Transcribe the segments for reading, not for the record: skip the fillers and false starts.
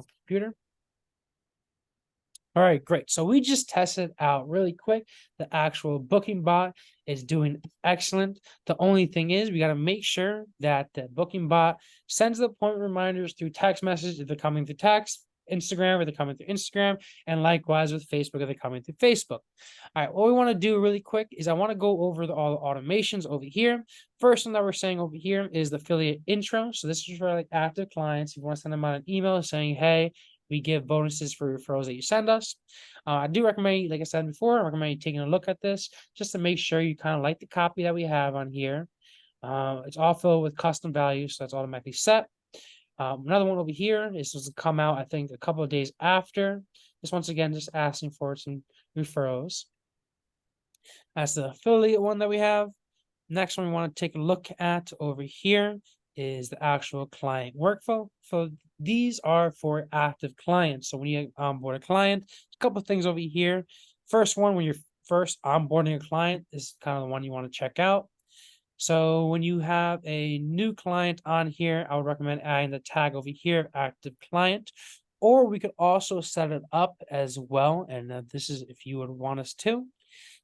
computer. All right, great. So we just tested out really quick. The actual booking bot is doing excellent. The only thing is we got to make sure that the booking bot sends the appointment reminders through text message if they're coming through text, Instagram if they're coming through Instagram, and likewise with Facebook if they're coming through Facebook. All right, what we want to do really quick is I want to go over all the automations over here. First one that we're saying over here is the affiliate intro. So this is for like active clients. If you want to send them out an email saying, hey, we give bonuses for referrals that you send us. I do recommend, like I said before, I recommend you taking a look at this just to make sure you kind of like the copy that we have on here. It's all filled with custom values, so that's automatically set. Another one over here is supposed to come out, I think, a couple of days after. This once again, just asking for some referrals. That's the affiliate one that we have. Next one we want to take a look at over here is the actual client workflow. So these are for active clients. So when you onboard a client, a couple of things over here. First one, when you're first onboarding a client, is kind of the one you want to check out. So when you have a new client on here, I would recommend adding the tag over here, active client, or we could also set it up as well. And this is if you would want us to.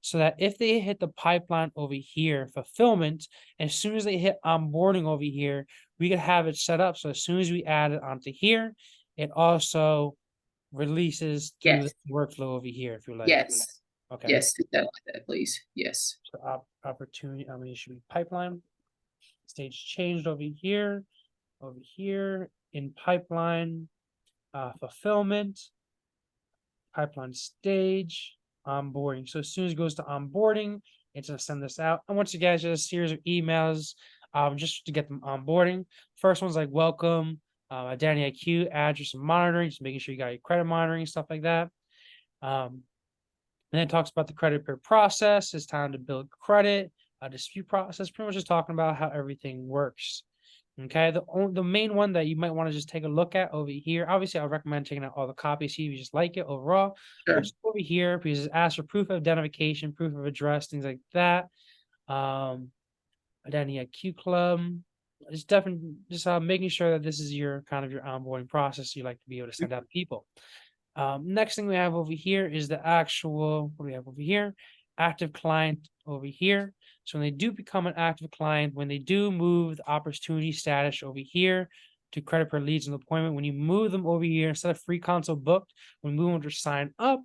So that if they hit the pipeline over here, fulfillment, as soon as they hit onboarding over here, we could have it set up. So as soon as we add it onto here, it also releases through the workflow over here, if you like. Yes. Okay. Yes, do that like that, please. Yes. So opportunity, it should be pipeline. Stage changed over here in pipeline, fulfillment, pipeline stage, onboarding. So as soon as it goes to onboarding, it's gonna send this out. And once you guys just a series of emails, just to get them onboarding. First one's like welcome, identity IQ, address and monitoring, just making sure you got your credit monitoring, stuff like that. And then it talks about the credit repair process. It's time to build credit, dispute process, pretty much just talking about how everything works. Okay, the main one that you might want to just take a look at over here. Obviously, I would recommend checking out all the copies here if you just like it overall. Sure. But over here, because it asks for proof of identification, proof of address, things like that. Identity IQ club. It's definitely just making sure that this is your kind of your onboarding process. You like to be able to send out people. Next thing we have over here is the actual, what do we have over here? Active client over here. So when they do become an active client, when they do move the opportunity status over here to credit per leads and appointment, when you move them over here, instead of free console booked, when we move them to sign up,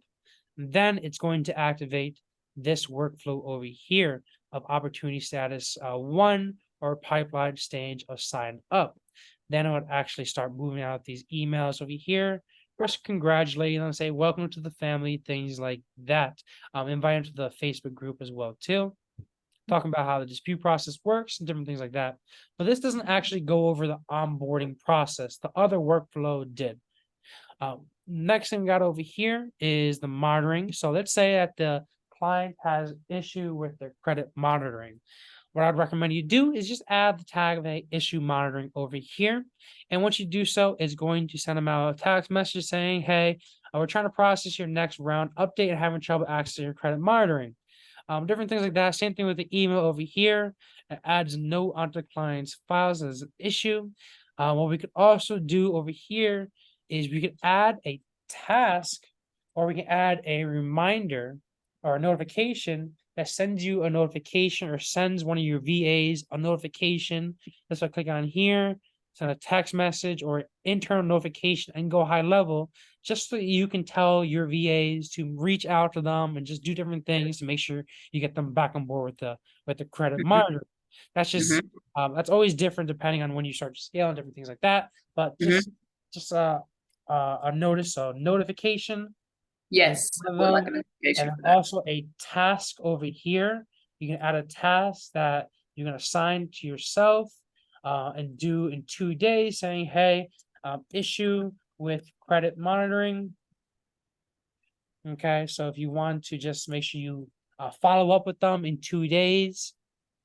then it's going to activate this workflow over here of opportunity status 1 or pipeline stage of sign up. Then it would actually start moving out these emails over here. First, congratulating them, say welcome to the family, things like that. Invite them to the Facebook group as well too. Talking about how the dispute process works and different things like that. But this doesn't actually go over the onboarding process. The other workflow did. Next thing we got over here is the monitoring. So let's say that the client has issue with their credit monitoring. What I'd recommend you do is just add the tag of a issue monitoring over here. And once you do so, it's going to send them out a text message saying, hey, we're trying to process your next round update and having trouble accessing your credit monitoring. Different things like that. Same thing with the email over here. It adds note onto the client's files as an issue. What we could also do over here is we could add a task or we can add a reminder or a notification that sends you a notification or sends one of your VAs a notification. That's why I click on here, send a text message or internal notification and go high level, just so you can tell your VAs to reach out to them and just do different things to make sure you get them back on board with the credit monitor. That's just that's always different depending on when you start to scale and different things like that. But just a notice, so notification. Yes, I would like a notification And for that. also a task over here. You can add a task that you're going to assign to yourself and do in 2 days, saying, hey, issue with credit monitoring. Okay, so if you want to just make sure you follow up with them in 2 days,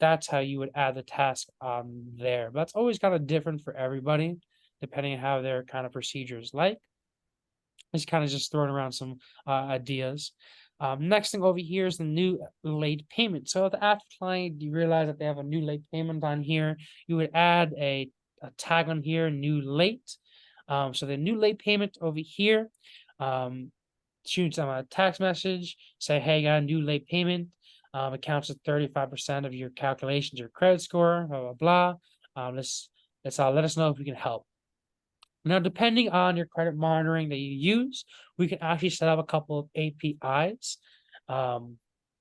that's how you would add the task on there. But that's always kind of different for everybody, depending on how their kind of procedures like. It's kind of just throwing around some ideas. Next thing over here is the new late payment. So if the after client, you realize that they have a new late payment on here, you would add a tag on here, new late. So the new late payment over here, shoot them a text message, say, hey, got a new late payment. It counts at 35% of your calculations, your credit score, blah, blah, blah. Let's let us know if we can help. Now, depending on your credit monitoring that you use, we can actually set up a couple of APIs.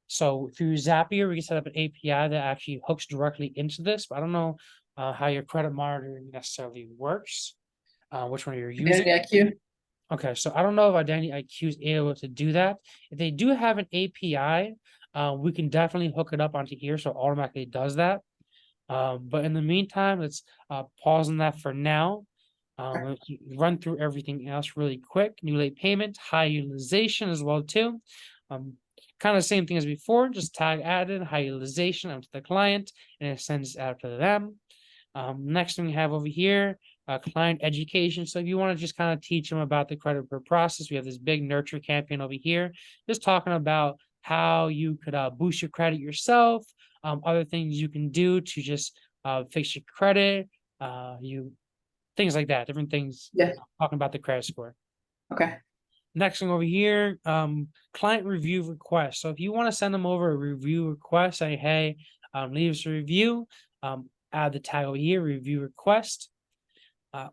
So through Zapier, we can set up an API that actually hooks directly into this, but I don't know how your credit monitoring necessarily works, which one you're using. Okay, so I don't know if Identity IQ is able to do that. If they do have an API, we can definitely hook it up onto here, so it automatically does that. But in the meantime, let's pause on that for now. Let's run through everything else really quick. New late payment, high utilization as well too. Kind of the same thing as before, just tag added, high utilization onto the client, and it sends it out to them. Next thing we have over here, client education. So if you want to just kind of teach them about the credit repair process, we have this big nurture campaign over here, just talking about how you could boost your credit yourself, other things you can do to just fix your credit, things like that, different things. Yeah. Talking about the credit score. Okay. Next thing over here, client review request. So if you want to send them over a review request, say, hey, leave us a review, add the tag over here, review request.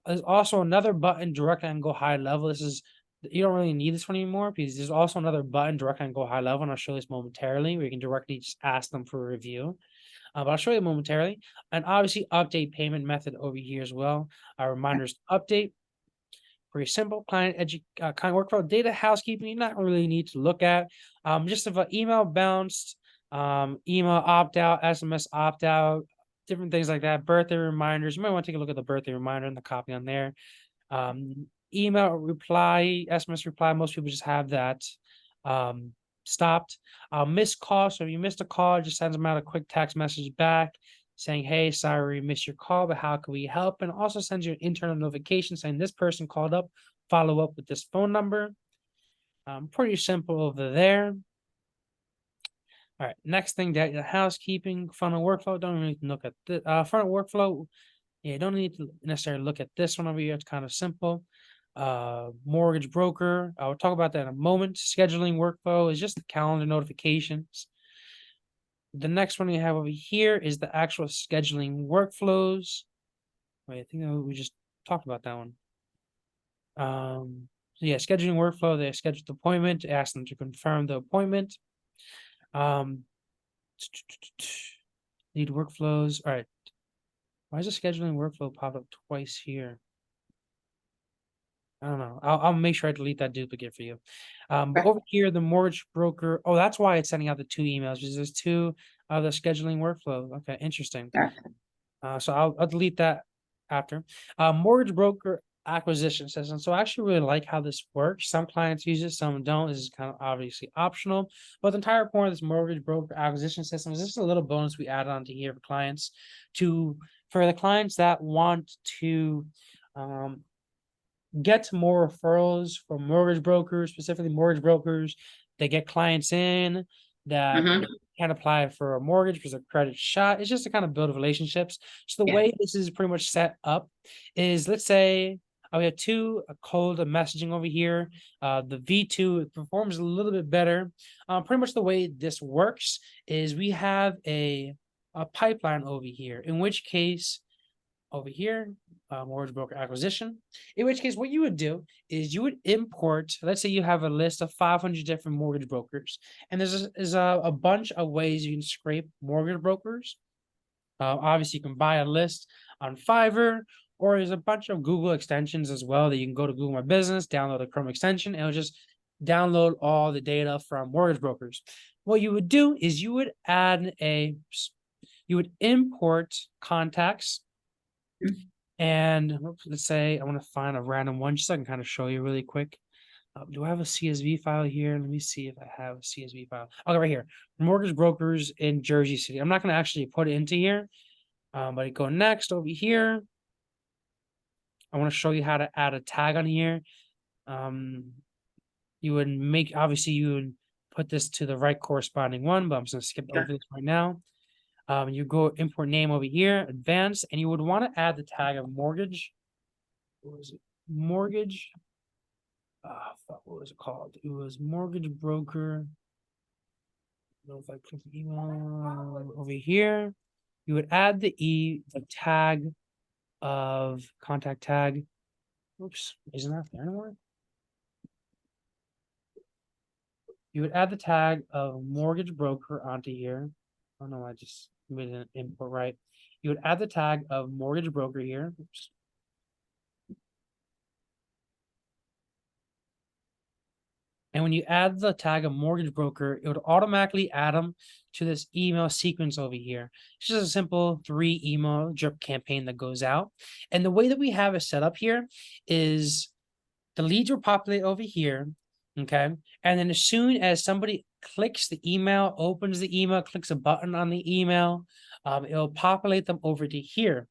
There's also another button, direct and go high level. This is, you don't really need this one anymore because there's also another button, direct and go high level, and I'll show this momentarily, where you can directly just ask them for a review. But I'll show you momentarily. And obviously update payment method over here as well. Reminders to update. Pretty simple. Client workflow, data housekeeping, you not really need to look at. Just if an email bounced, email opt-out, SMS opt-out, different things like that. Birthday reminders. You might want to take a look at the birthday reminder and the copy on there. Email reply, SMS reply. Most people just have that stopped. Missed call. So if you missed a call, just sends them out a quick text message back saying, hey, sorry, we missed your call, but how can we help? And also sends you an internal notification saying this person called up, follow up with this phone number. Pretty simple over there. All right, next thing, data housekeeping, funnel workflow. Don't need to look at the funnel workflow. Yeah, don't need to necessarily look at this one over here. It's kind of simple. Mortgage broker. I'll talk about that in a moment. Scheduling workflow is just the calendar notifications. The next one we have over here is the actual scheduling workflows. Wait, I think we just talked about that one. So yeah, scheduling workflow, they schedule the appointment, ask them to confirm the appointment. Need workflows. All right. Why is the scheduling workflow pop up twice here? I don't know. I'll make sure I delete that duplicate for you. But over here, the mortgage broker. Oh, that's why it's sending out the 2 emails, because there's 2 of the scheduling workflow. Okay, interesting. So I'll delete that after. Mortgage broker acquisition system. So I actually really like how this works. Some clients use it, some don't. This is kind of obviously optional. But the entire point of this mortgage broker acquisition system is just a little bonus we added onto here for clients for the clients that want to get more referrals from mortgage brokers, specifically mortgage brokers. They get clients in that can't apply for a mortgage because their credit shot. It's just to kind of build relationships. So the way this is pretty much set up is, let's say we have 2 cold messaging over here. The V2 performs a little bit better. Pretty much the way this works is we have a pipeline over here, in which case over here, mortgage broker acquisition, in which case what you would do is you would import, let's say you have a list of 500 different mortgage brokers, and there's a bunch of ways you can scrape mortgage brokers. Obviously you can buy a list on Fiverr, or there's a bunch of Google extensions as well that you can go to Google My Business, download a Chrome extension, and it'll just download all the data from mortgage brokers. What you would do is you would import contacts. And let's say I want to find a random one just so I can kind of show you really quick. Do I have a CSV file here? Let me see if I have a CSV file. Okay, right here. Mortgage brokers in Jersey City. I'm not going to actually put it into here, but I go next over here. I want to show you how to add a tag on here. You would obviously you would put this to the right corresponding one, but I'm just going to skip over this right now. You go import name over here, advanced, and you would want to add the tag of mortgage. What is it? mortgage. Fuck, what was it called? It was mortgage broker. I don't know if I click the email over here. You would add the tag of contact tag. Oops, isn't that there anymore? You would add the tag of mortgage broker onto here. Oh no, I just made an input right. You would add the tag of mortgage broker here. Oops. And when you add the tag of mortgage broker, it would automatically add them to this email sequence over here. It's just a simple 3 email drip campaign that goes out. And the way that we have it set up here is the leads will populate over here. Okay. And then as soon as somebody clicks the email, opens the email, clicks a button on the email, it'll populate them over to here.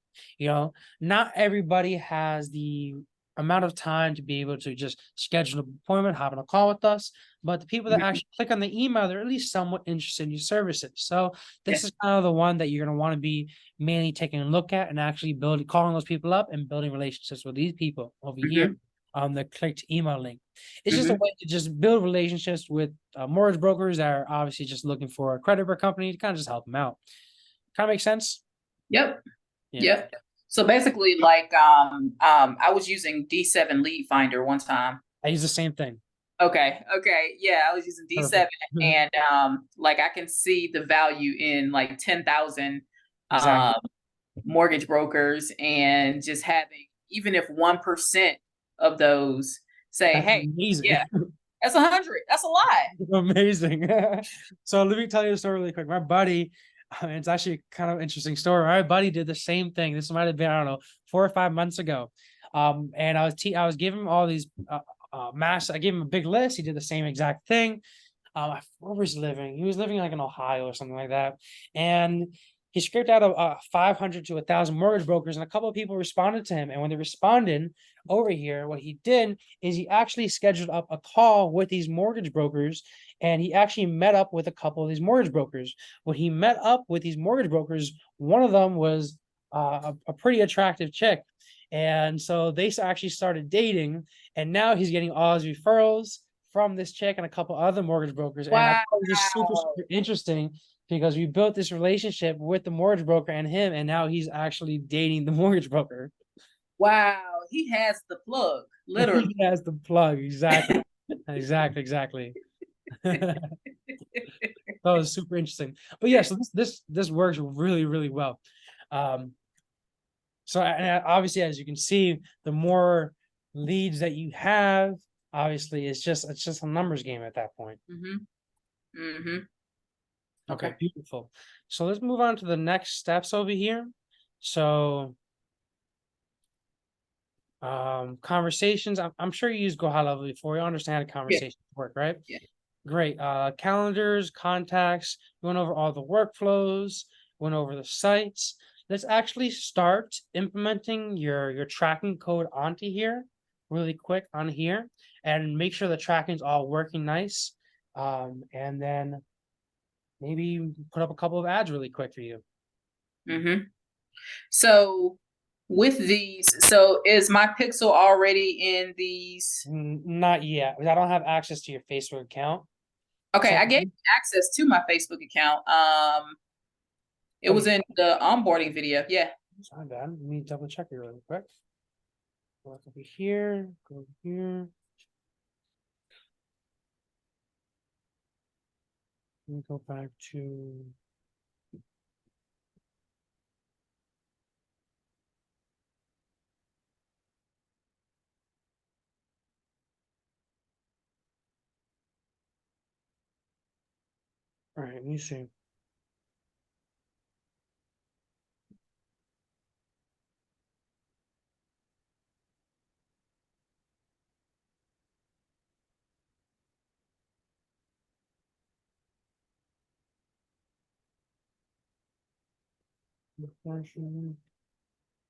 Not everybody has the amount of time to be able to just schedule an appointment, hop on a call with us. But the people that actually click on the email, they're at least somewhat interested in your services. So this is kind of the one that you're going to want to be mainly taking a look at and actually calling those people up and building relationships with these people over here on the clicked email link. It's just a way to just build relationships with mortgage brokers that are obviously just looking for a credit repair company to kind of just help them out. Kind of makes sense? Yep. Yeah. Yep. So basically, like, I was using D7 Lead Finder one time. I use the same thing. Okay. Yeah, I was using D7 and like I can see the value in like 10,000 mortgage brokers, and just having, even if 1% of those say, that's hey, amazing. Yeah, that's 100. That's a lot. Amazing. So let me tell you a story really quick. My buddy, it's actually a kind of interesting story. My buddy did the same thing. This might have been, I don't know, 4 or 5 months ago. And I was giving him all these I gave him a big list. He did the same exact thing. Where was he living? He was living like in Ohio or something like that. And he scraped out a 500 to 1,000 mortgage brokers, and a couple of people responded to him. And when they responded over here, what he did is he actually scheduled up a call with these mortgage brokers, and he actually met up with a couple of these mortgage brokers. When he met up with these mortgage brokers, one of them was a pretty attractive chick. And so they actually started dating, and now he's getting all his referrals from this chick and a couple other mortgage brokers. And I thought it was just super, super interesting because we built this relationship with the mortgage broker and him, and now he's actually dating the mortgage broker. Wow, he has the plug, literally. He has the plug, exactly. exactly. That was super interesting. But yeah, so this works really, really well. So and obviously, as you can see, the more leads that you have, obviously, it's just a numbers game at that point. Okay, beautiful. So let's move on to the next steps over here. So conversations, I'm sure you used Go High Level before. You understand how conversations work, right? Yeah. Great. Calendars, contacts, went over all the workflows, went over the sites. Let's actually start implementing your tracking code onto here really quick on here and make sure the tracking is all working nice. And then maybe put up a couple of ads really quick for you. So with these, so is my pixel already in these? Not yet. I don't have access to your Facebook account. Okay, I gave access to my Facebook account. It was in the onboarding video. Yeah. It's not bad. Let me double check it really quick. Go over here. Go here. Let me go back to. All right, let me see.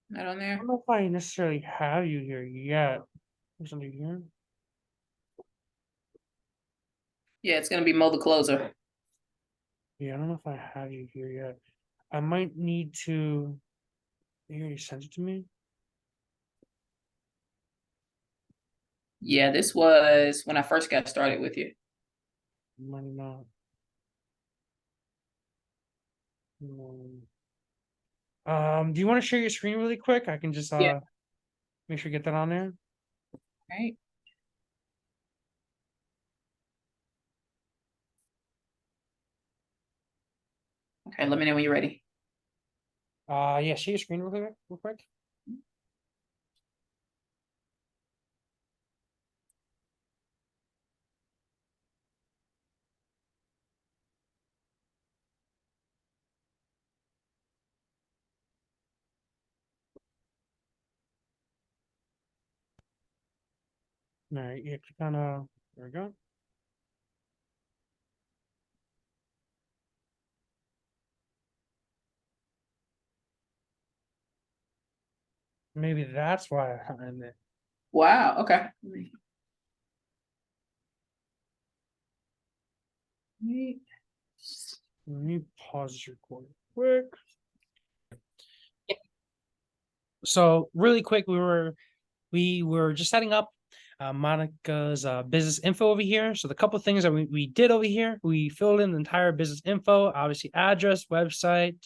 Not on I there. don't know if I necessarily have you here yet. There's something here. Yeah, it's gonna be Mo the Closer. Yeah, I don't know if I have you here yet. I might need to. You already sent it to me. Yeah, this was when I first got started with you. Money not. Do you want to share your screen really quick? I can just Yeah. make sure you get that on there. Right. Okay, let me know when you're ready. Yeah, share your screen real quick. All right, you click on there we go. Maybe that's why I'm there. Wow. Okay. Let me pause this recording quick. So really quick, we were just setting up Monica's business info over here. So the couple things that we did over here, we filled in the entire business info, obviously address, website.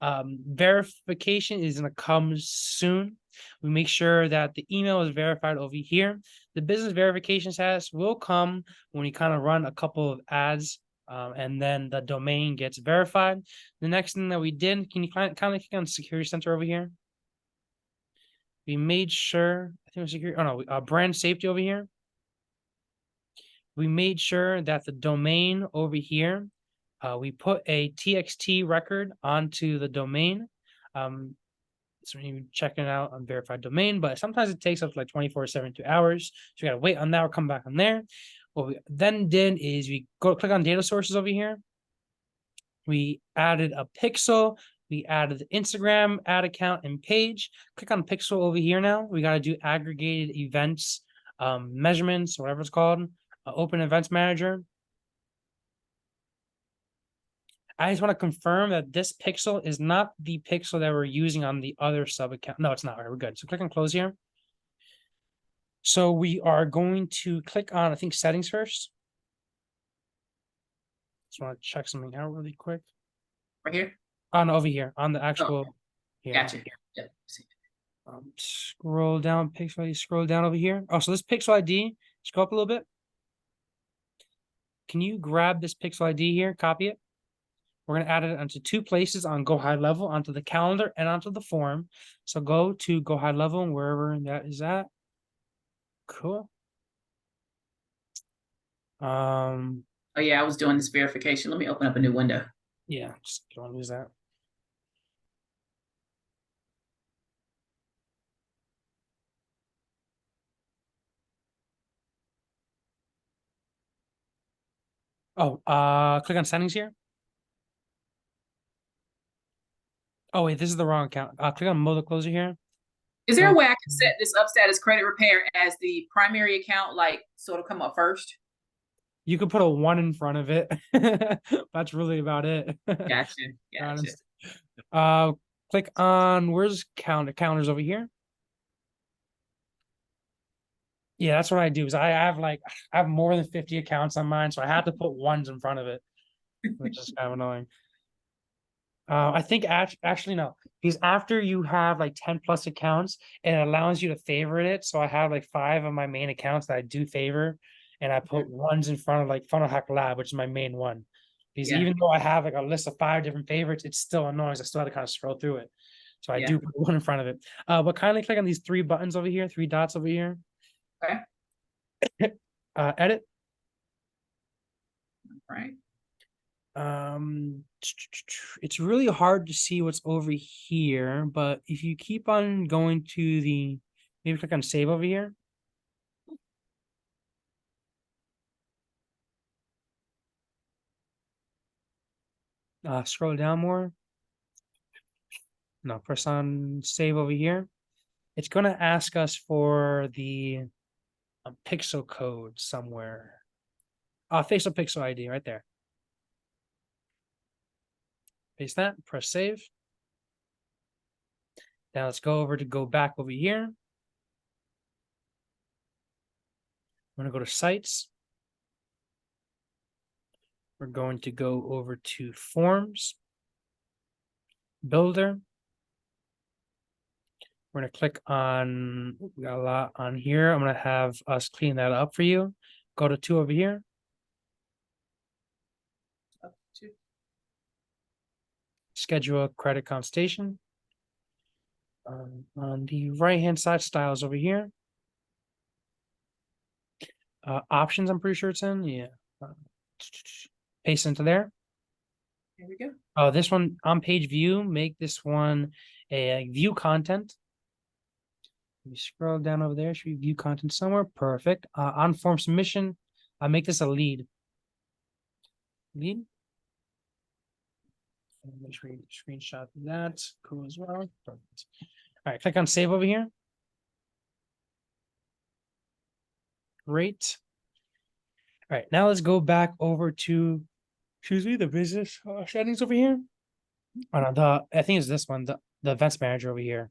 Verification is going to come soon. We make sure that the email is verified over here. The business verification status will come when we kind of run a couple of ads, and then the domain gets verified. The next thing that we did, can you kind of click on Security Center over here? We made sure, I think it was security, oh no, brand safety over here. We made sure that the domain over here, we put a TXT record onto the domain. So when you check it out on verified domain, but sometimes it takes up to like 24 72 hours. So we got to wait on that or come back on there. What we then did is we click on data sources over here. We added a pixel. We added the Instagram ad account and page. Click on pixel over here now. We got to do aggregated events, measurements, whatever it's called. Open events manager. I just want to confirm that this pixel is not the pixel that we're using on the other sub account. No, it's not. All right, we're good. So click on close here. So we are going to click on, I think, settings first. Just want to check something out really quick. Right here? On over here, on the actual. Here. Gotcha. Yep. Scroll down, pixel ID, scroll down over here. Oh, so this pixel ID, scroll up a little bit. Can you grab this pixel ID here, copy it? We're going to add it onto two places on Go High Level, onto the calendar and onto the form. So go to Go High Level and wherever that is at. Cool. Oh yeah, I was doing this verification. Let me open up a new window. Yeah, just don't lose that. Oh, click on settings here. Oh wait, this is the wrong account. Click on mode closer here. Is there a way I can set this up status credit repair as the primary account, like so it'll come up first? You could put a 1 in front of it. That's really about it. Gotcha. Click on where's counters over here. Yeah, that's what I do. Is I have more than 50 accounts on mine, so I have to put 1s in front of it, which is kind of annoying. I think actually no, because after you have like 10 plus accounts, it allows you to favorite it. So I have like 5 of my main accounts that I do favor, and I put 1s in front of like Funnel Hack Lab, which is my main one. Because even though I have like a list of 5 different favorites, it's still annoying. I still have to kind of scroll through it. So I do put 1 in front of it. But kindly click on these 3 buttons over here, 3 dots over here. Okay. Edit. All right. It's really hard to see what's over here, but if you keep on going to the, maybe click on save over here. Scroll down more. No, press on save over here. It's going to ask us for the pixel code somewhere. Facial pixel ID right there. Paste that, press save. Now let's go over to go back over here. I'm going to go to sites. We're going to go over to forms, builder. We're going to click on, we got a lot on here. I'm going to have us clean that up for you. Go to 2 over here. Schedule a credit consultation. On the right-hand side, styles over here. Options, I'm pretty sure it's in. Yeah. Paste into there. There we go. Oh, this one on page view, make this one a view content. Let me scroll down over there. Should we view content somewhere? Perfect. On form submission, I'll make this a lead. Lead. Make sure you screenshot that. Cool as well. Perfect. All right, click on save over here. Great. All right, now let's go back over to, the business settings over here. Oh, no, I think it's this one, the events manager over here.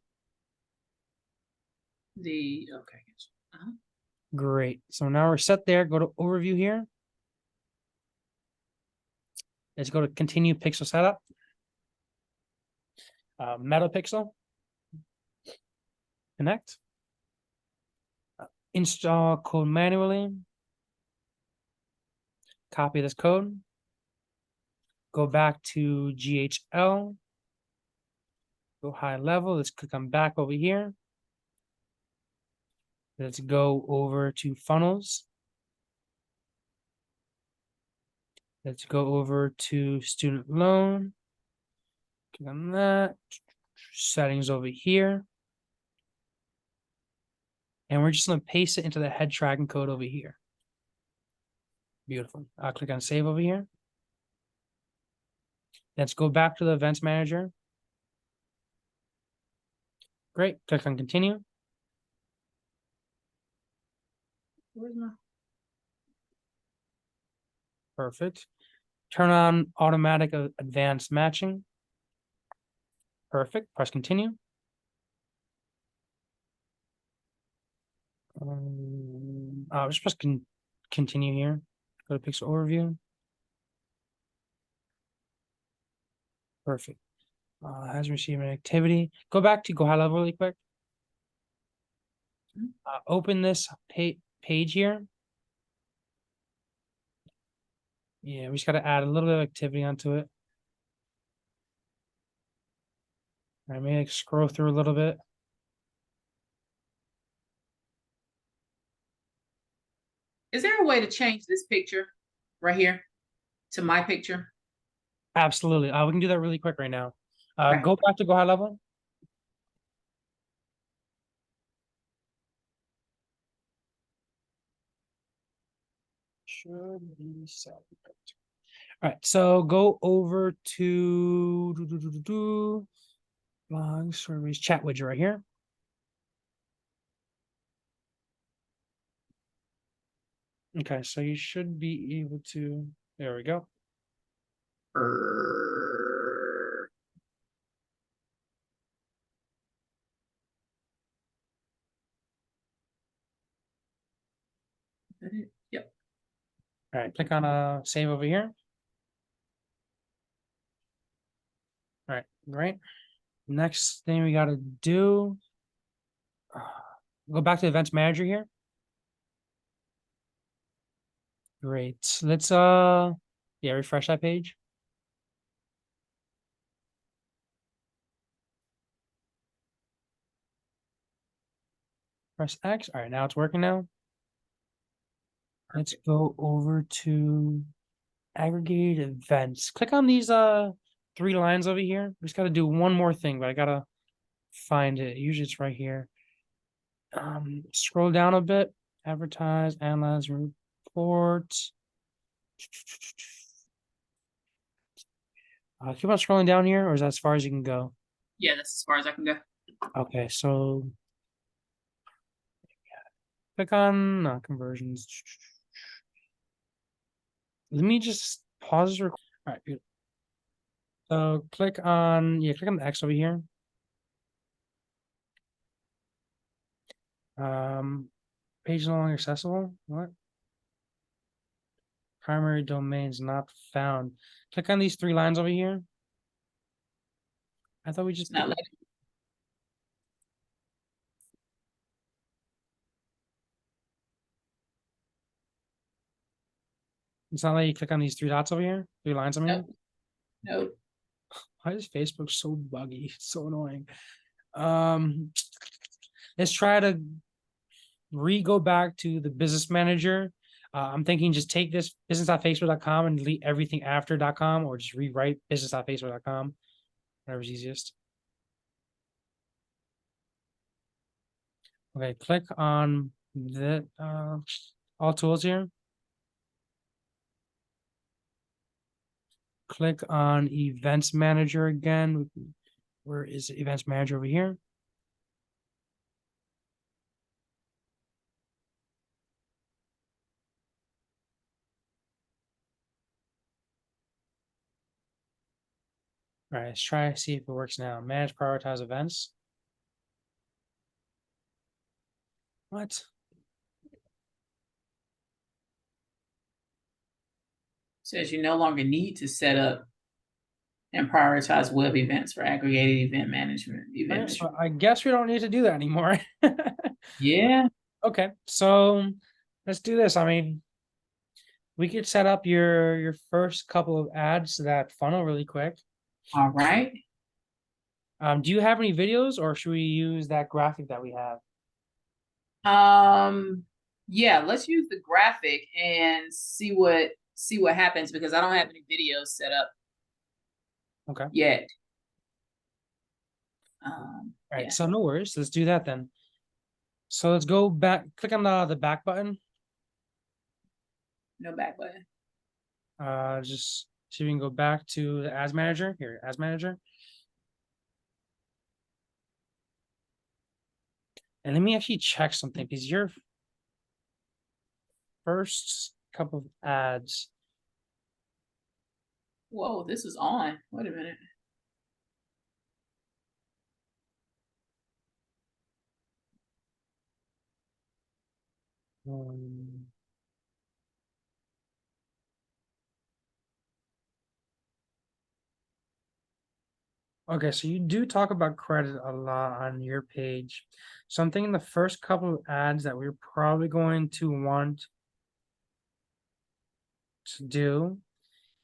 Okay. Great. So now we're set there. Go to overview here. Let's go to continue pixel setup. Meta pixel. Connect. Install code manually. Copy this code. Go back to GHL. Go high level. Let's click on back over here. Let's go over to funnels. Let's go over to student loan. Click on that. Settings over here. And we're just going to paste it into the head tracking code over here. Beautiful. I'll click on save over here. Let's go back to the events manager. Great. Click on continue. Where's my? Perfect. Turn on automatic advanced matching. Perfect. Press continue. Just press continue here. Go to pixel overview. Perfect. Has received an activity. Go back to go high level really quick. Open this page here. Yeah, we just got to add a little bit of activity onto it. I may scroll through a little bit. Is there a way to change this picture right here to my picture? Absolutely. We can do that really quick right now. Okay. Go back to go high level. Should be set. All right, so go over to long stories chat widget right here. Okay, so you should be able to. There we go. Yep. All right, click on save over here. All right, great. Next thing we got to do, go back to events manager here. Great. Let's refresh that page. Press X. All right, now it's working now. Let's go over to aggregated events. Click on these 3 lines over here. We just got to do one more thing, but I gotta find it. Usually it's right here. Scroll down a bit. Advertise, analyze, report. Keep on scrolling down here, or is that as far as you can go? Yeah, that's as far as I can go. Okay, so click on conversions. Let me just pause. All right, good. So click on the X over here. Page no longer accessible. What? Primary domains not found. Click on these 3 lines over here. I thought we just Not did. letting- It's not like you click on these 3 dots over here, 3 lines over here. Nope. Nope. Why is Facebook so buggy? It's so annoying. Let's try to go back to the business manager. I'm thinking just take this business.facebook.com and delete everything after .com, or just rewrite business.facebook.com, whatever's easiest. Okay, click on the all tools here. Click on events manager again. Where is events manager over here? All right, let's try to see if it works now. Manage, prioritize events. What? Says you no longer need to set up and prioritize web events for aggregated event management. Right, so I guess we don't need to do that anymore. Yeah. Okay, so let's do this. I mean, we could set up your first couple of ads to that funnel really quick. All right. Do you have any videos, or should we use that graphic that we have? Yeah, let's use the graphic and see what happens, because I don't have any videos set up Okay. yet. All right, Yeah. so no worries. Let's do that then. So let's go back. Click on the back button. No back button. Just see if we can go back to the ads manager here. Ads manager. And let me actually check something, because your first couple of ads. Whoa, this is on. Wait a minute. Okay, so you do talk about credit a lot on your page. So I'm thinking the first couple of ads that we're probably going to want to do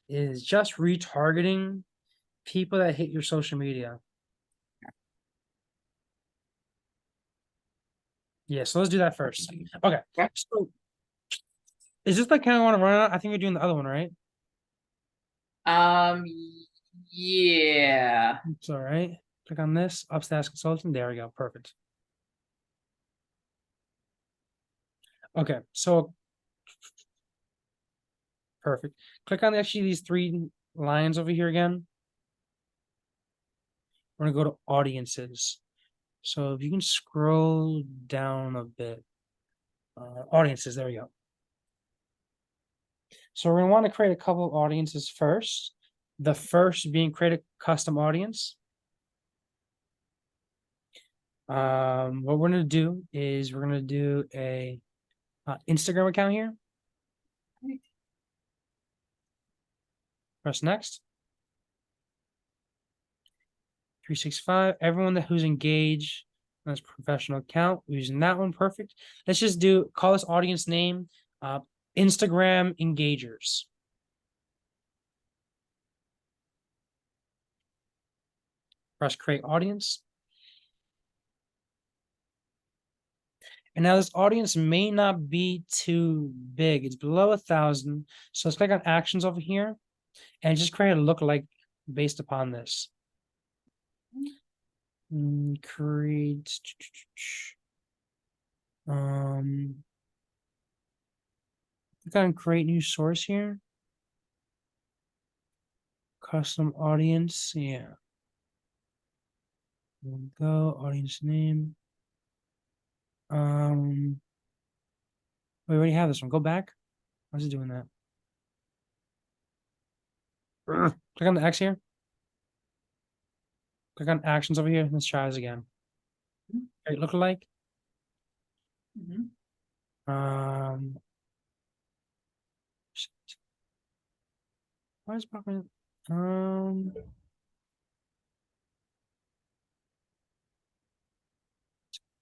is just retargeting people that hit your social media. Yeah, so let's do that first. Okay, so is this the kind I want to run out? I think we're doing the other one, right? Yeah. It's all right. Click on this, upstairs consultant. There we go. Perfect. Okay, so perfect. Click on actually these 3 lines over here again. We're gonna go to audiences. So if you can scroll down a bit, audiences, there we go. So we're gonna want to create a couple of audiences first. The first being create a custom audience. What we're gonna do is we're gonna do a Instagram account here. Press next. 365. Everyone who's engaged on this professional account, we're using that one. Perfect. Let's just call this audience name Instagram engagers. Press create audience. And now this audience may not be too big. It's below 1,000. So let's click on actions over here and just create a lookalike based upon this. Create. Click on create new source here. Custom audience. Yeah. There we go. Audience name. We already have this one. Go back. Why is it doing that? Click on the X here. Click on actions over here. Let's try this again. Okay, lookalike. Why is popping?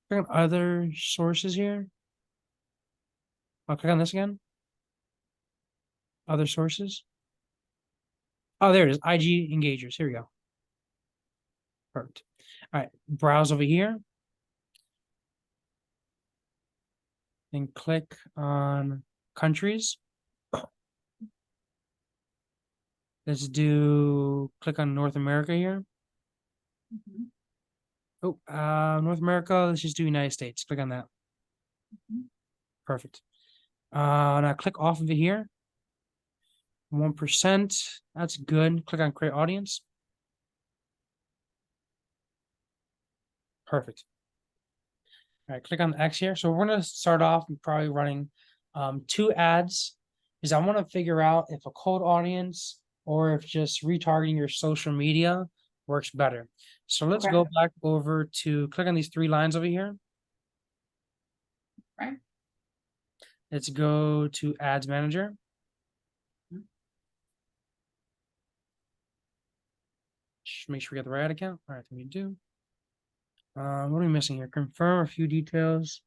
Click on other sources here. I'll click on this again. Other sources. Oh, there it is. IG engagers. Here we go. Perfect. All right. Browse over here. And click on countries. Let's click on North America here. Oh, North America. Let's just do United States. Click on that. Perfect. Now click off of it here. 1%. That's good. Click on create audience. Perfect. All right, click on the X here. So we're going to start off probably running 2 ads, because I want to figure out if a cold audience or if just retargeting your social media works better. So let's go back over to click on these 3 lines over here. Right. Let's go to Ads Manager. Just make sure we got the right ad account. All right, we do. What are we missing here? Confirm a few details.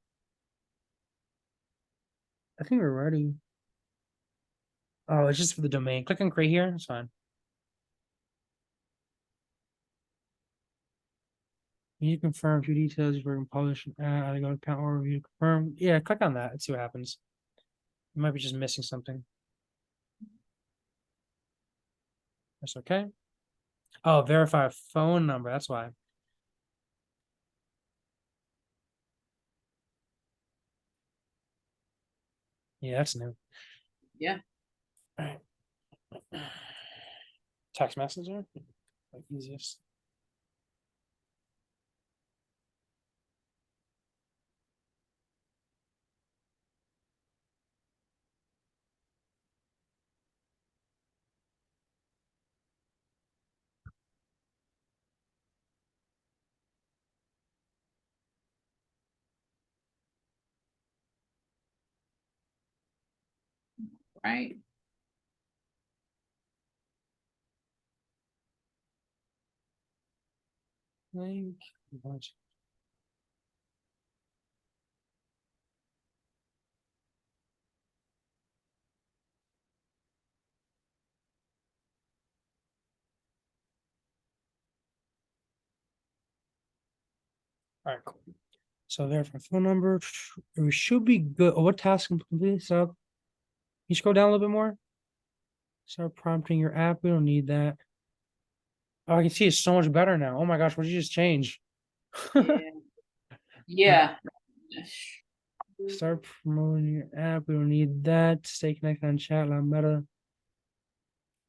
I think we're ready. Oh, it's just for the domain. Click on create here. It's fine. You confirm a few details before you can publish an ad. I go to account overview. Confirm. Yeah, click on that and see what happens. You might be just missing something. That's okay. Oh, verify a phone number. That's why. Yeah, that's new. Yeah. All right. Text messenger, like easiest. Right. Link. Bunch. All right, cool. So verify phone number. We should be good. Oh, what task complete? So can you scroll down a little bit more? Start prompting your app. We don't need that. Oh, I can see it's so much better now. Oh my gosh, what did you just change? Yeah. Start promoting your app. We don't need that. Stay connected on chat line meta.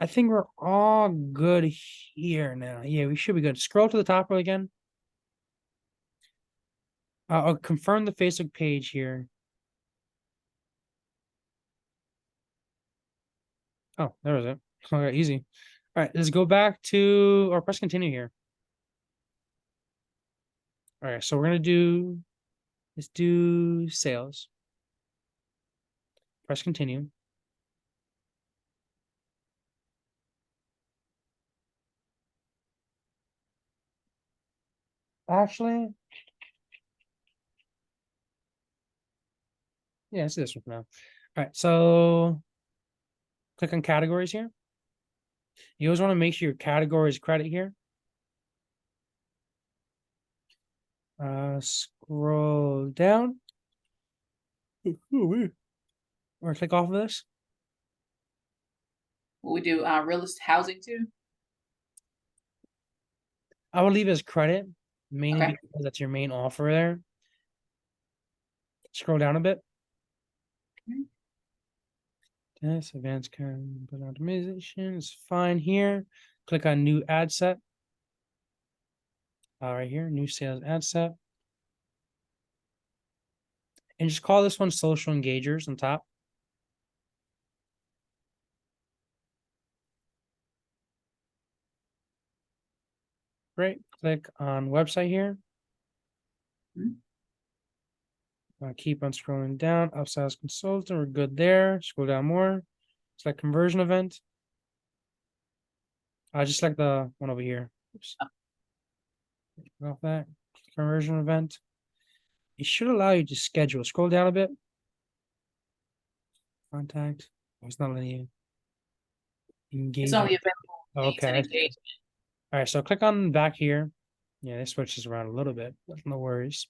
I think we're all good here now. Yeah, we should be good. Scroll to the top again. I'll confirm the Facebook page here. Oh, there was it. Okay, easy. All right, let's go back to or press continue here. All right, so we're gonna let's do sales. Press continue. Actually, yeah, let's do this one for now. All right, so click on categories here. You always want to make sure your category is credit here. Scroll down. Or click off of this. We do real estate housing too. I will leave it as credit, mainly because that's your main offer there. Scroll down a bit. Yes, advanced current optimization is fine here. Click on new ad set. Right here, new sales ad set. And just call this one social engagers on top. Great. Click on website here. Keep on scrolling down. Upsize consultant. We're good there. Scroll down more. Select conversion event. I just select the one over here. Oops. Off that conversion event. It should allow you to schedule. Scroll down a bit. Contact. Oh, it's not letting you engage. It's only available. Okay. All right. So click on back here. Yeah, it switches around a little bit, but no worries.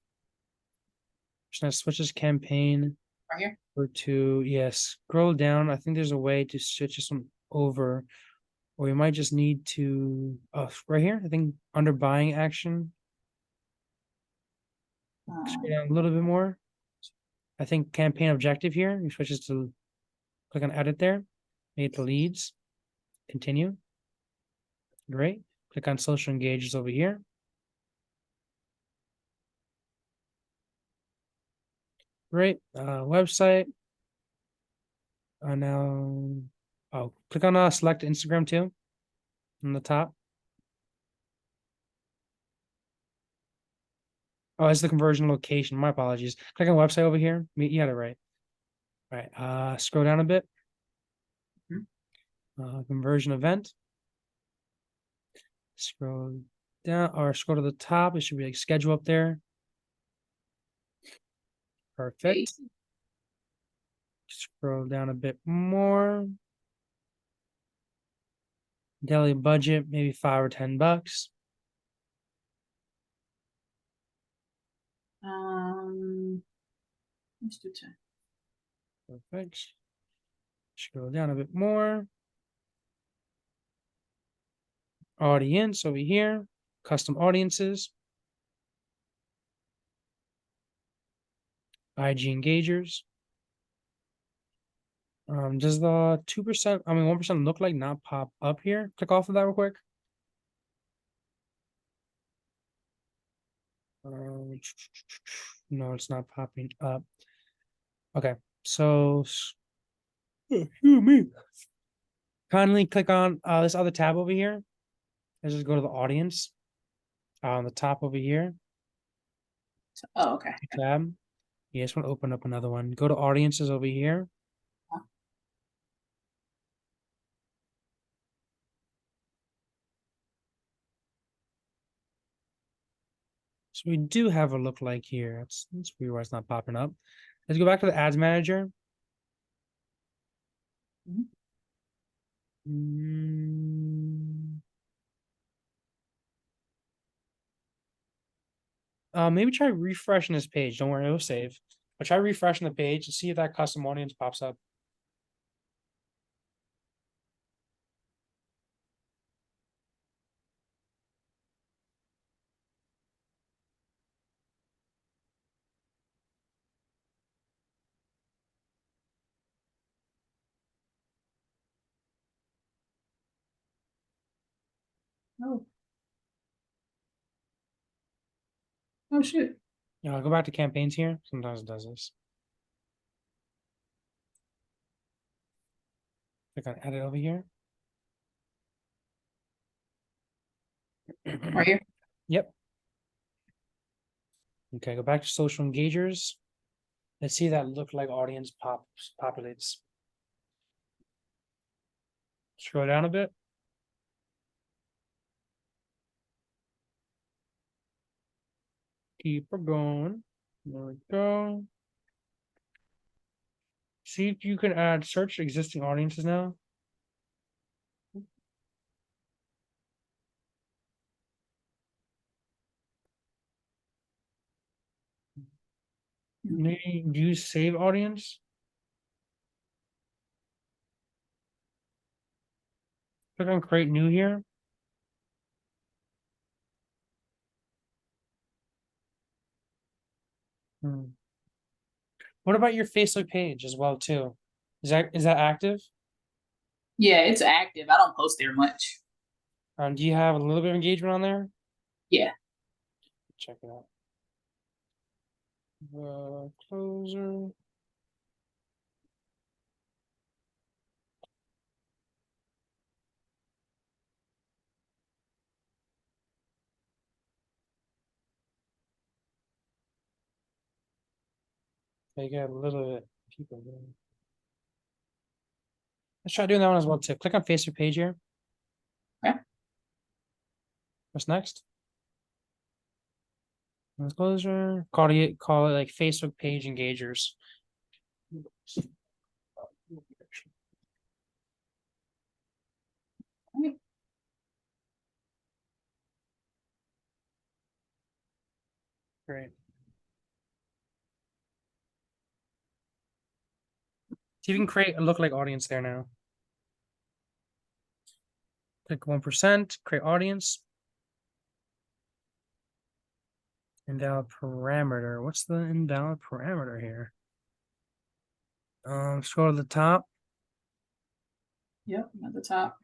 Just now switches campaign. Right here. Or to, yes, scroll down. I think there's a way to switch this one over, or you might just need to, right here, I think under buying action. Scroll down a little bit more. I think campaign objective here, you switches to click on edit there, make it to leads, continue. Great. Click on social engages over here. Great. Website. Now, oh, click on select Instagram too on the top. Oh, it's the conversion location. My apologies. Click on website over here. You had it right. All right. Scroll down a bit. Conversion event. Scroll down or scroll to the top. It should be like schedule up there. Perfect. Scroll down a bit more. Daily budget, maybe $5 or $10. Let's do 10. Perfect. Scroll down a bit more. Audience over here. Custom audiences. IG engagers. Does the 2%, 1% look like not pop up here? Click off of that real quick. No, it's not popping up. Okay, so me. Kindly click on this other tab over here. Let's just go to the audience on the top over here. Oh, okay. Tab. You just want to open up another one. Go to audiences over here. So we do have a look like here. That's weird why it's not popping up. Let's go back to the ads manager. Maybe try refreshing this page. Don't worry, it'll save. But try refreshing the page and see if that custom audience pops up. Oh. Oh shit. Yeah, go back to campaigns here. Sometimes it does this. Click on edit over here. Right here. Yep. Okay, go back to social engagers. Let's see that look like audience populates. Scroll down a bit. Keep it going. There we go. See if you can add search existing audiences now. Maybe use save audience. Click on create new here. What about your Facebook page as well too? Is that active? Yeah, it's active. I don't post there much. Do you have a little bit of engagement on there? Yeah. Check it out. Closer. You got a little bit of people there. Let's try doing that one as well too. Click on Facebook page here. Okay. What's next? Disclosure. Call it like Facebook page engagers. Great. See if you can create a lookalike audience there now. Click 1%, create audience. Invalid parameter. What's the invalid parameter here? Scroll to the top. Yep, at the top.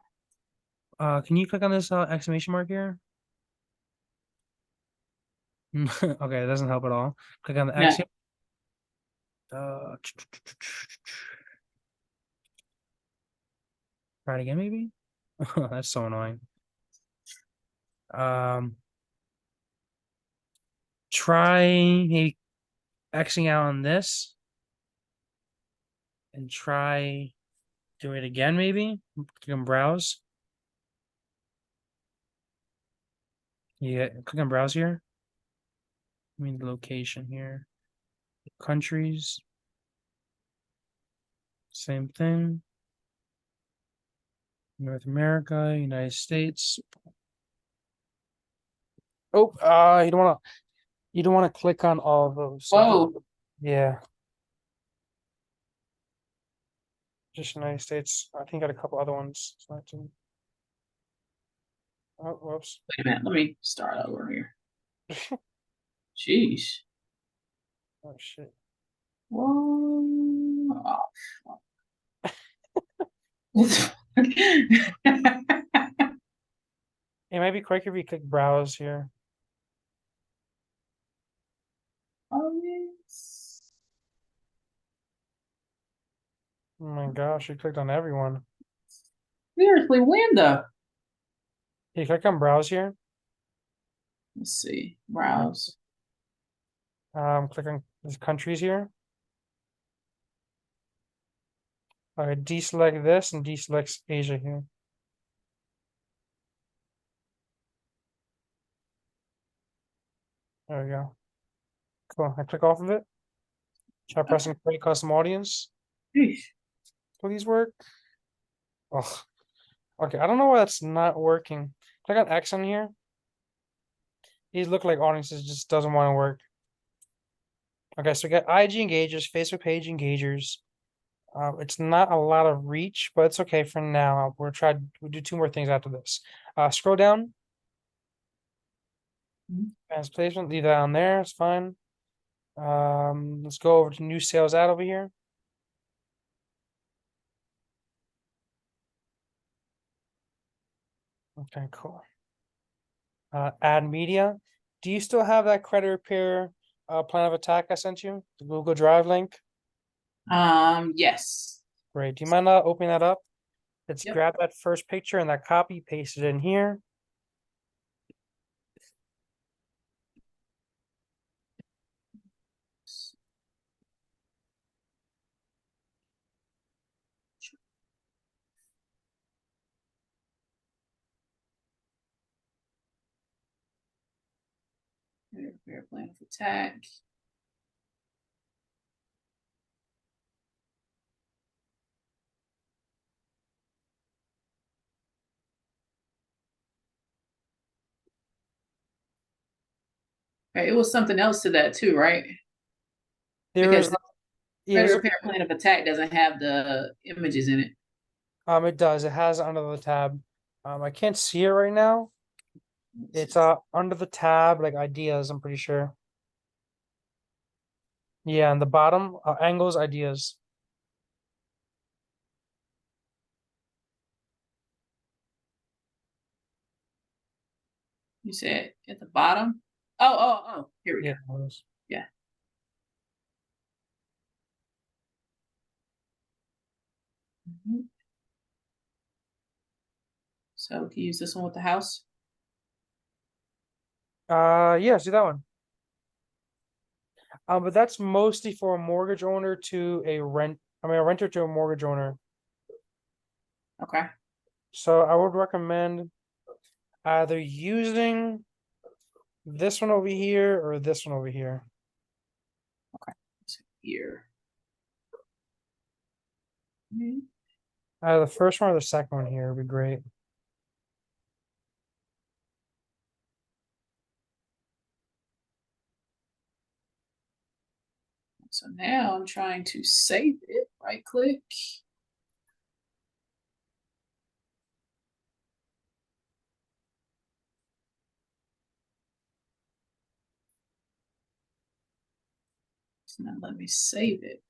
Can you click on this exclamation mark here? Okay, it doesn't help at all. Click on the X here. Try it again, maybe. That's so annoying. Try maybe Xing out on this and try doing it again, maybe. Click on browse. Yeah, click on browse here. I mean the location here. Countries. Same thing. North America, United States. Oh, you don't want to click on all of those. Whoa. Yeah. Just United States. I think I got a couple other ones. Oh, whoops. Wait a minute. Let me start over here. Jeez. Oh shit. Whoa. Oh. It might be quicker if you click browse here. Oh, yes. Oh my gosh, you clicked on everyone. Seriously, when though? You click on browse here. Let's see. Browse. Click on these countries here. Okay, deselect this and deselect Asia here. There we go. Cool. I click off of it. Try pressing create custom audience. Jeez. Will these work? Oh, okay. I don't know why that's not working. Click on X on here. These look like audiences, just doesn't want to work. Okay, so we got IG engagers, Facebook page engagers. It's not a lot of reach, but it's okay for now. We'll do two more things after this. Scroll down. Advanced placement, leave that on there, it's fine. Let's go over to new sales ad over here. Okay, cool. Add media. Do you still have that credit repair plan of attack I sent you? The Google Drive link? Yes. Great. Do you mind opening that up? Let's Yep. grab that first picture and that copy, paste it in here. Repair plan of attack. Okay, it was something else to that too, right? There's Because the yeah, credit repair plan of attack doesn't have the images in it. it does. It has it under the tab. I can't see it right now. It's under the tab, like ideas, I'm pretty sure. Yeah, on the bottom, angles, ideas. You said at the bottom? Oh, here we go. Yeah. So can you use this one with the house? Yeah, see that one. But that's mostly for a mortgage owner to a renter to a mortgage owner. Okay. So I would recommend either using this one over here or this one over here. So here. The first one or the second one here would be great. So now I'm trying to save it. Right click. So now let me save it.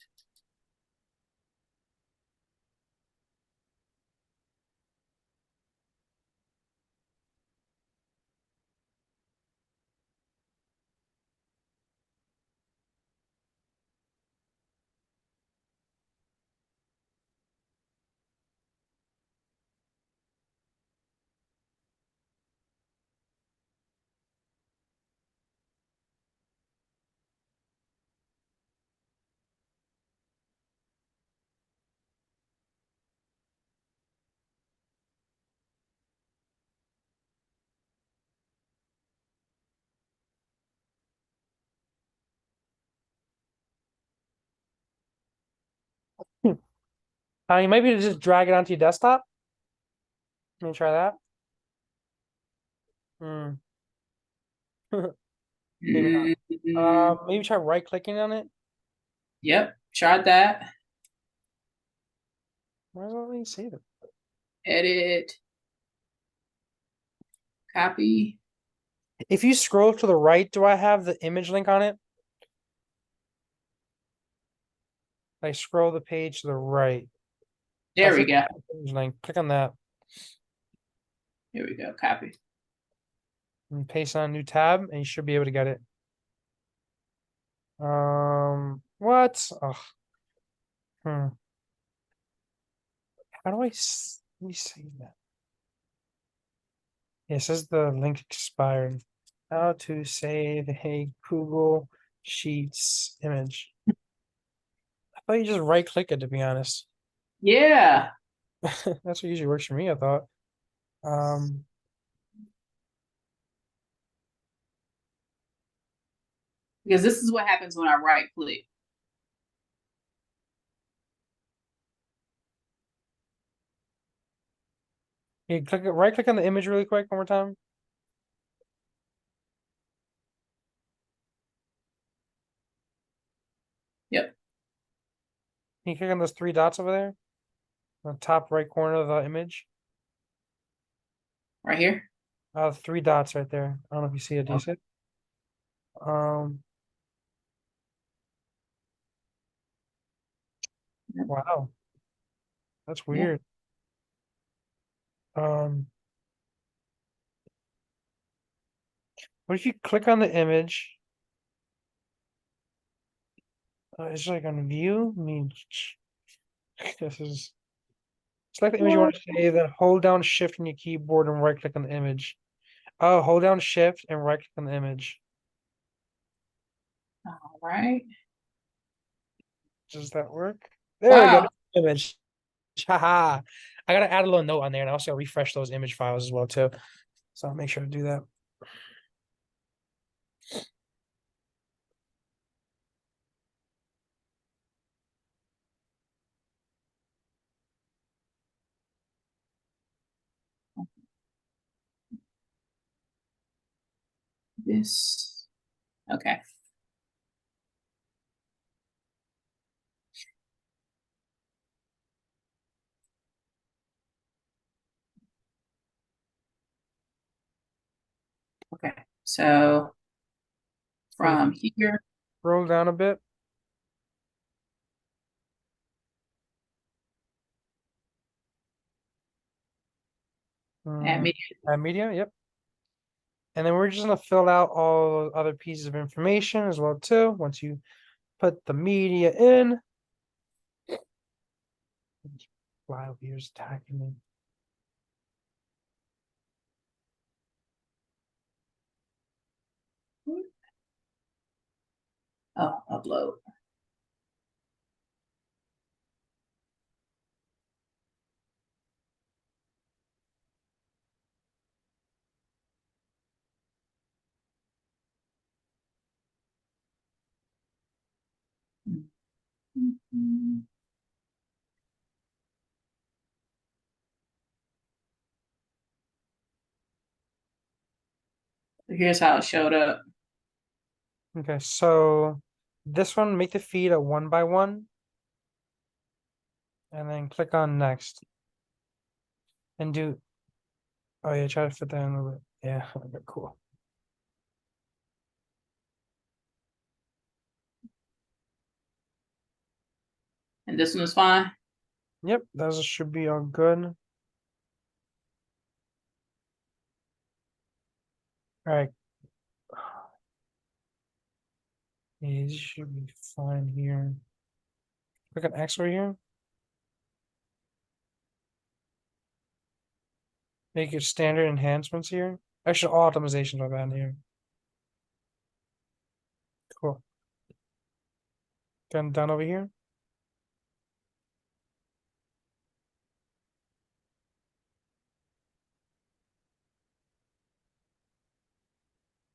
You might be able to just drag it onto your desktop. Let me try that. Maybe not. Maybe try right clicking on it. Yep, tried that. Why does it let me save it? Edit. Copy. If you scroll to the right, do I have the image link on it? I scroll the page to the right. There we go. Image link. Click on that Here we go. Copy. and paste on a new tab, and you should be able to get it. What? Oh. How do let me save that? Yeah, it says the link expired. How to save a Google Sheets image. I thought you just right click it, to be honest. Yeah. That's what usually works for me, I thought. Because this is what happens when I right click. You right click on the image really quick one more time. Yep. Can you click on those three dots over there? On the top right corner of the image. Right here. Three dots right there. I don't know if you see it. Do you see it? Wow. That's weird. What if you click on the image? It's like on view. I mean, this is. Select the image you want to save, then hold down Shift on your keyboard and right click on the image. Oh, hold down Shift and right click on the image. All right. Does that work? There we go. Image. Haha. I gotta add a little note on there, and I also refresh those image files as well too. So I'll make sure to do that. This. Okay. Okay. So from here. Scroll down a bit. Add media. Add media, yep. And then we're just gonna fill out all other pieces of information as well too. Once you put the media in. Fly over here is attacking me. Oh, upload. Here's how it showed up. Okay, so this one, make the feed a 1 by 1. And then click on next. And do, oh yeah, try to fit that in a little bit. Yeah, okay, cool. And this one is fine. Yep, those should be all good. All right. These should be fine here. Click on X right here. Make your standard enhancements here. Actually, all optimizations are bad here. Cool. Then down over here.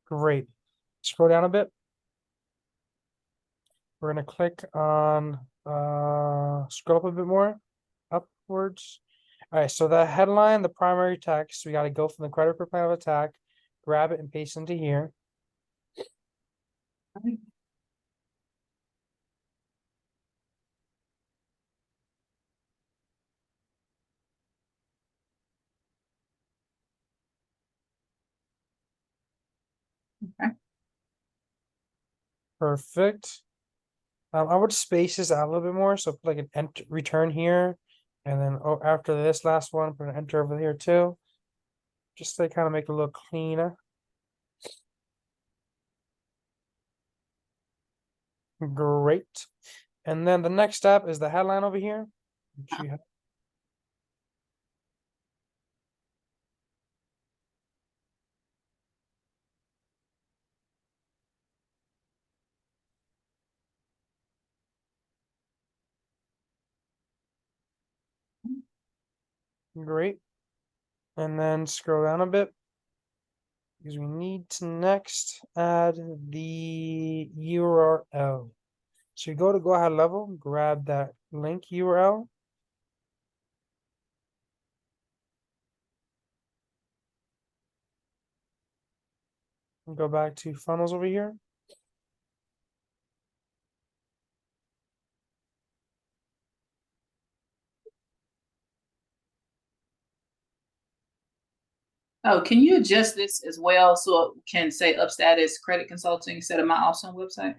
Great. Scroll down a bit. We're gonna click on scroll up a bit more, upwards. All right, so the headline, the primary text, we got to go from the credit repair plan of attack, grab it and paste into here. Okay. Perfect. I would space this out a little bit more, so put like an enter return here, and then after this last one, put an enter over here too, just to kind of make it a little cleaner. Great. And then the next step is the headline over here. Which you have. Great. And then scroll down a bit, because we need to next add the URL. So you go ahead level, grab that link URL. And go back to funnels over here. Oh, can you adjust this as well so it can say up status credit consulting instead of my awesome website?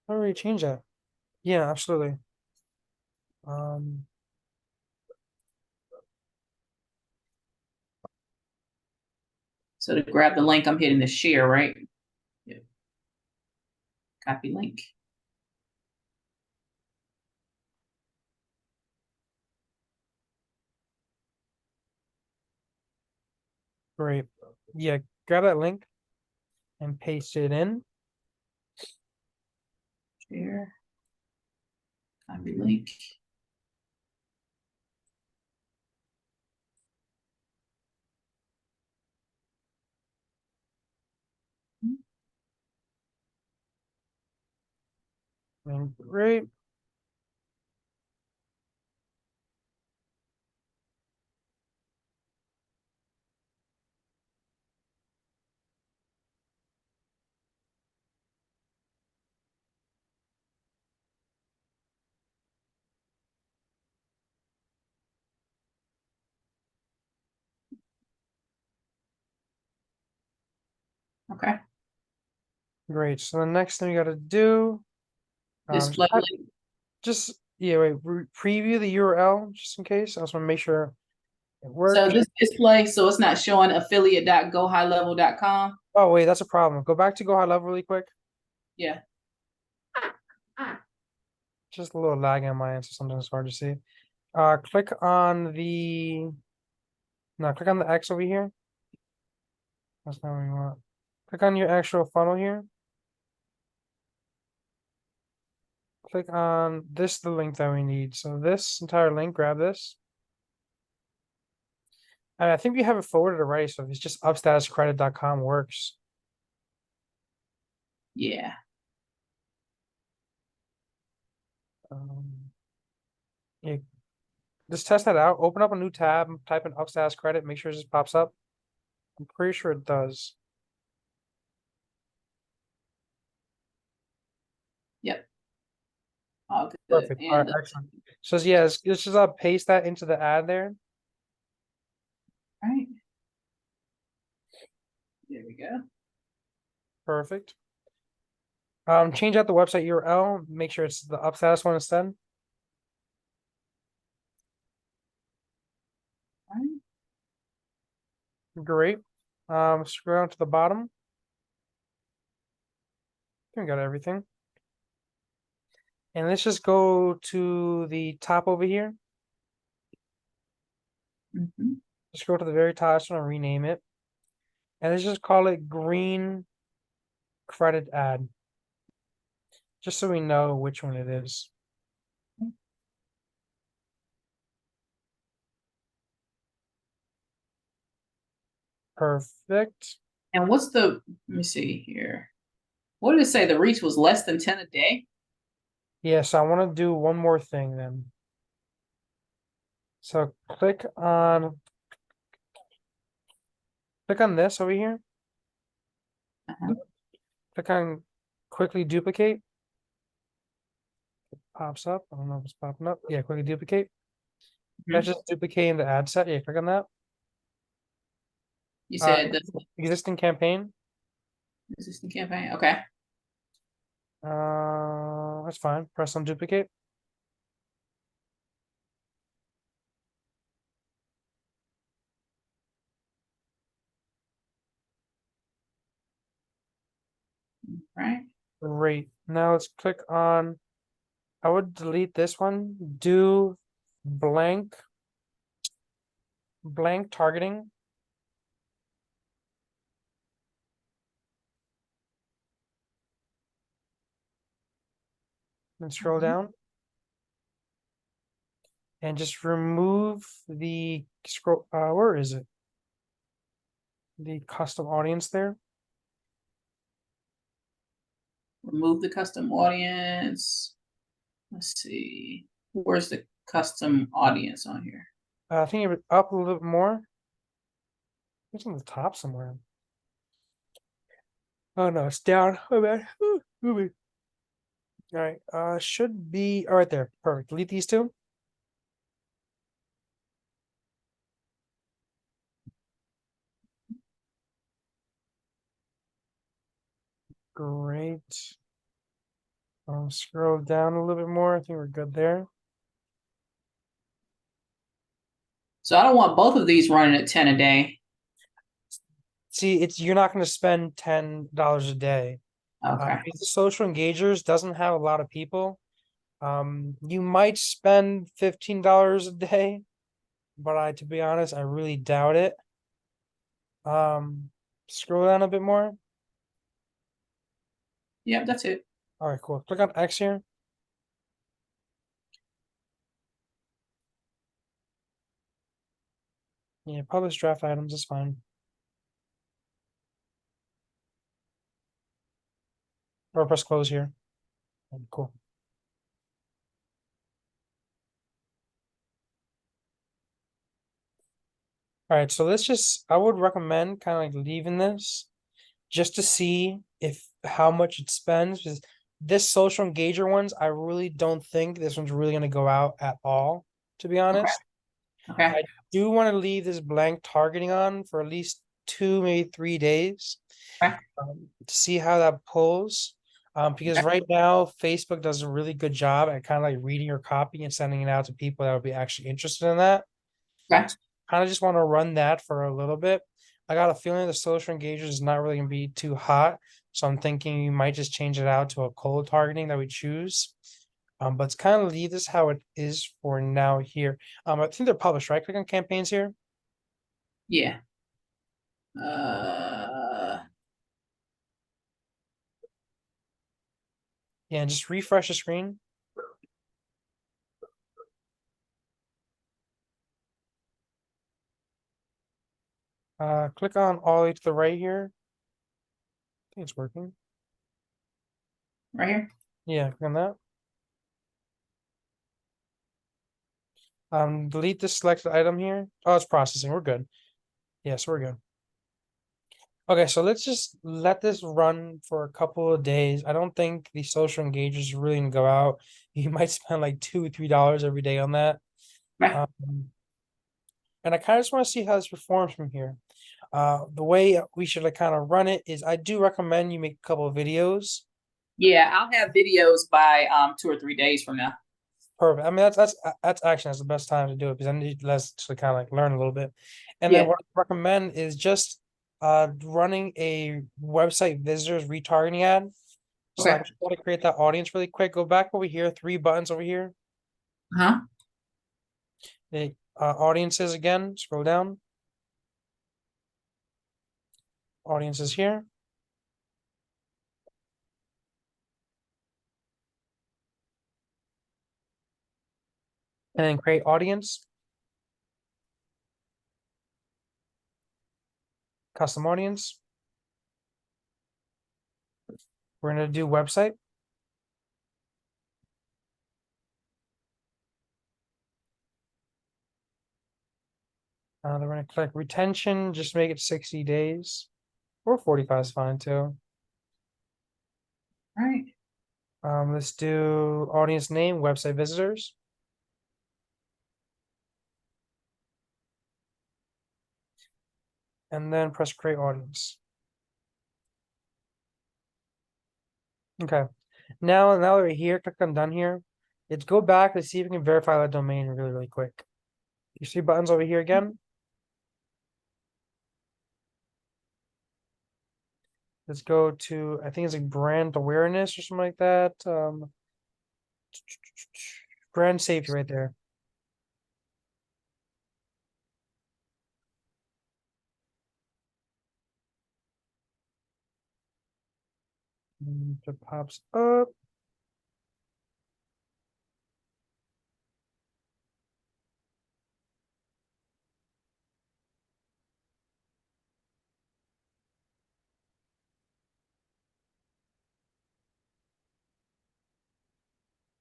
I already changed that. Yeah, absolutely. Um, So to grab the link, I'm hitting the share, right? Yeah. Copy link. great. Yeah, grab that link and paste it in. Share. Copy link. And great. Okay. Great. So the next thing we got to do, Display link. yeah, wait, preview the URL just in case. I just want to make sure it works. So this display, so it's not showing affiliate.gohighlevel.com. Oh wait, that's a problem. Go back to go high level really quick. Yeah. Just a little lag on my end, so sometimes it's hard to see. Click on the click on the X over here. That's not what we want. Click on your actual funnel here. click on this, the link that we need. So this entire link, grab this. And I think we have it forwarded already, so if it's just upstatuscredit.com works. Yeah. Yeah, just test that out. Open up a new tab, type in upstatus credit, make sure it just pops up. I'm pretty sure it does. Yep. All good. Perfect. All right, excellent. So yeah, let's just paste that into the ad there. Right. There we go. Perfect. Change out the website URL. Make sure it's the upstatus one instead. Right. Great. Scroll down to the bottom. I think we got everything. And let's just go to the top over here. Just go to the very top. I just want to rename it. And let's just call it green credit ad. Just so we know which one it is. Perfect. And what's the, let me see here. What did it say? The reach was less than 10 a day? Yeah, so I want to do one more thing then. So click on this over here. Click on quickly duplicate. It pops up. I don't know if it's popping up. Yeah, quickly duplicate. That's just duplicating the ad set. Yeah, click on that. You said the Existing campaign. existing campaign. Okay. That's fine. Press on duplicate. Right. Great. Now let's click on, I would delete this one. Do blank targeting. And scroll down. And just remove the scroll, where is it? The custom audience there. Remove the custom audience. Let's see. Where's the custom audience on here? I think it was up a little bit more. It's on the top somewhere. Oh no, it's down. Oh man. Moving. All right. Should be all right there. Perfect. Delete these two. Great. Scroll down a little bit more. I think we're good there. So I don't want both of these running at 10 a day. See, you're not going to spend $10 a day. Okay. Because the social engagers doesn't have a lot of people. You might spend $15 a day, but to be honest, I really doubt it. Scroll down a bit more. Yep, that's it. All right, cool. Click on X here. Yeah, publish draft items is fine. Or press close here. Cool. All right, so I would recommend kind of like leaving this just to see how much it spends. Because this social engager ones, I really don't think this one's really going to go out at all, to be honest. Okay. I do want to leave this blank targeting on for at least 2, maybe 3 days Okay. to see how that pulls. Because right now, Facebook does a really good job at kind of like reading your copy and sending it out to people that would be actually interested in that. Okay. Kind of just want to run that for a little bit. I got a feeling the social engagers is not really going to be too hot. So I'm thinking you might just change it out to a cold targeting that we choose. But let's kind of leave this how it is for now here. I think they're published, right? Click on campaigns here. Yeah. Yeah, and just refresh the screen. Click on all the way to the right here. I think it's working. Right here. Yeah, click on that. Delete this selected item here. Oh, it's processing. We're good. Yes, we're good. Okay, so let's just let this run for a couple of days. I don't think the social engagers are really gonna go out. You might spend like $2, $3 every day on that. Right. And I kind of just want to see how this performs from here. The way we should like kind of run it is I do recommend you make a couple of videos. Yeah, I'll have videos by 2 or 3 days from now. Perfect. I mean, that's actually that's the best time to do it because I need less to kind of like learn a little bit. And then Yeah. what I recommend is just running a website visitors retargeting ad. So I Okay. just want to create that audience really quick. Go back over here, 3 buttons over here. Uh-huh. The audiences again. Scroll down. Audiences here. And then create audience. Custom audience. We're going to do website. Then we're going to click retention. Just make it 60 days. Or 45 is fine too. All right. Let's do audience name, website visitors. And then press create audience. Okay. Now that we're here, click on done here. Let's go back and see if we can verify that domain really, really quick. You see buttons over here again? Let's go to, I think it's like brand awareness or something like that. Brand safety right there. It pops up.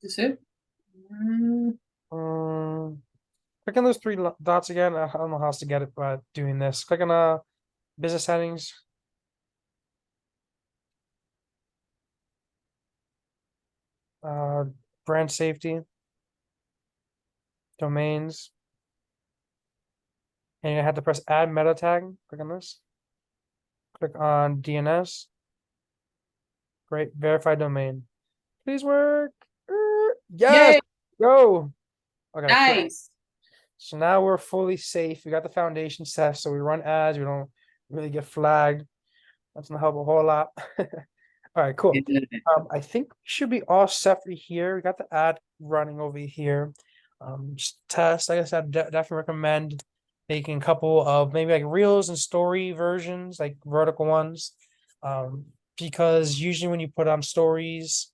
That's it. Mm, Click on those 3 dots again. I don't know how else to get it by doing this. Click on business settings. Uh, brand safety. Domains. And you have to press add meta tag. Click on this. Click on DNS. Great. Verify domain. Please work. Yes. Yay. Go. Okay, cool. Nice. So now we're fully safe. We got the foundation set. So we run ads. We don't really get flagged. That's gonna help a whole lot. All right, cool. I think we should be all set for here. We got the ad running over here. Just test. Like I said, definitely recommend making a couple of maybe like reels and story versions, like vertical ones. Because usually when you put on stories,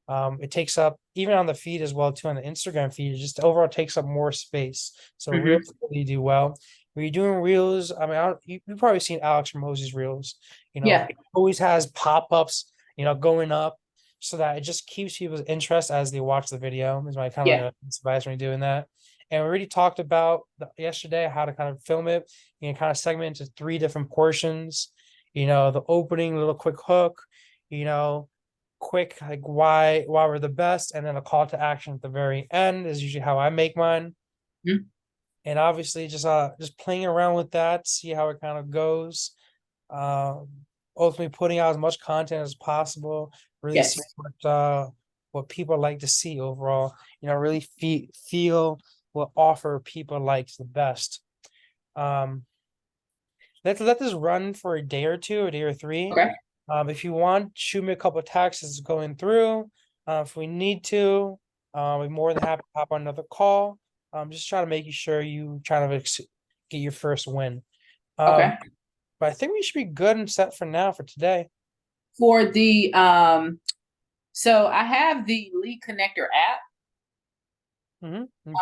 it takes up even on the feed as well too on the Instagram feed. It just overall takes up more space. So Mhm. reels really do well. When you're doing reels, I mean, you've probably seen Alex Ramos's reels. You know, Yeah. it always has pop-ups, going up so that it just keeps people's interest as they watch the video. Is my kind of Yeah. like advice when you're doing that. And we already talked about yesterday how to kind of film it. You can kind of segment into 3 different portions. The opening, little quick hook, quick like why we're the best, and then a call to action at the very end is usually how I make mine. Mhm. And obviously just playing around with that, see how it kind of goes. Um, Ultimately putting out as much content as possible, really see Yes. what people like to see overall, really feel what offer people likes the best. Um, let's let this run for a day or 2, a day or 3. Okay. If you want, shoot me a couple of texts going through. If we need to, we're more than happy to hop on another call. Just trying to make sure you try to get your first win. Okay. But I think we should be good and set for now for today. For the so I have the Lead Connector app. Mm-hmm.